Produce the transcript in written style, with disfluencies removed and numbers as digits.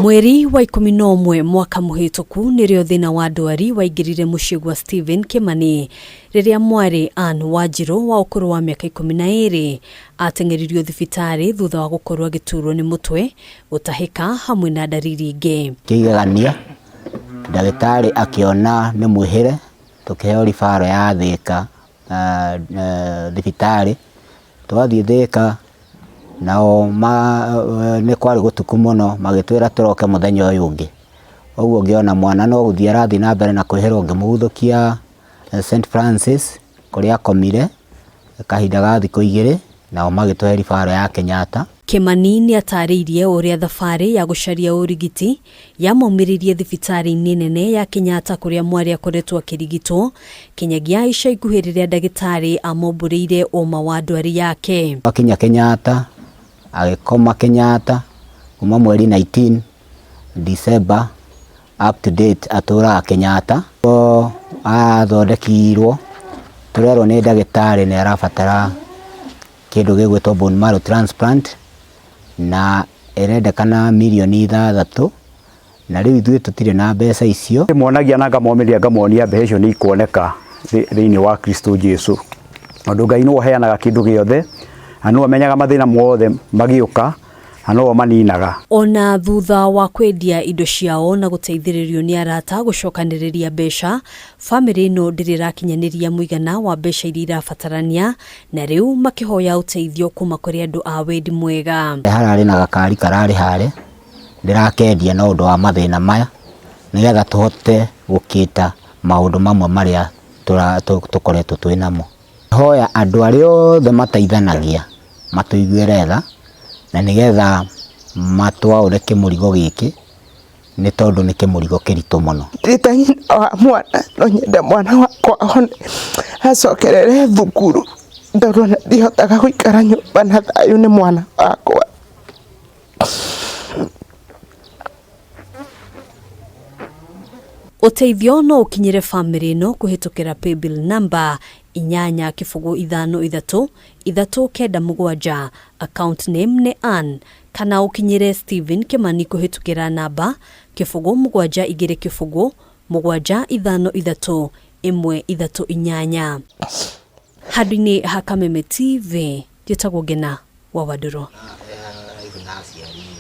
Mweri wa 11 mwaka muhituku nirio thina wa ndwari waingirire mucii gwa Stephen Kimani riria mwari Anne Wanjiru wa ukuru wa miaka 12 atengeririo thibitari thutha wa gukorwo agiturwo ni mutwe, gutahika hamwe na ndariri ingi. Kigegania ndagitari akiona ni mwihire tukiheo rifaro ya Thika thibitari twathie Thika nao ni kwari gutuku muno magitwira turoke muthenya uyu ungi. Oguo ngiona mwana no guthia rathi na mbere na kwihirwo ngimuguthukia St Francis kuria komire kahinda ga thikũ 2 nao magitwe rifaro ya Kenyatta. Kimani ni atariirie uria thabari ya gucaria urigiti yamomiririe thibitari nene ya Kenyatta kuria mwari akoretwo akirigitwo kinyagia ica ikuhĩ rĩrĩa ndagĩtarĩ amombũrĩire ũma wa ndwari yake. Akinya Kenyatta agikoma Kenyatta kuma mweri 19 December up to date atura Kenyatta. Athondekirwo turerwo ni ndagĩtarĩ ni arabatara kindu gĩgwĩtwo bone marrow transplant na erendekana milioni 6 na riu ithuĩ tutire na mbeca icio. Mwonagia na ngamomeria ngamonia mbeca icio ni ikuoneka thĩinĩ wa Kristo Jesu. Ũndũ Ngai no heanaga kindu giothe, anu amenyaga mathina mothe magiuka ano maninaga. Ona thutha wa kwendia indo ciao na guteithĩrĩrio ni arata gucokanĩrĩria mbeca, family no ndirirakinyaniria muigana wa mbeca iria irabatarania na riu makihoya uteithio kuma kuri andu a wendi mwega. Harari na gakari karari hare ndirakendia na undu wa mathina maya nigetha tuhote gukita maundu mamwe maria tukoretwo twinamo. Hoya andu aria othe mateithanagia matuiguire tha na nigetha matwaure kimurigo giki ni tondu ni kimurigo kiritu muno. Nditanyina wa mwana no nyenda mwana wakwa acokerere thukuru tondu ndihotaga guikara nyumba na thayu ni mwana wakwa. Uteithio no ukinyire family no kuhitukira paybill number 853 account name ne Ann, kana ukinyire Stephen Kimani kuhitukira namba 720 753 Hadini Hakameme TV, Jitagwo Ngina wa Waduro.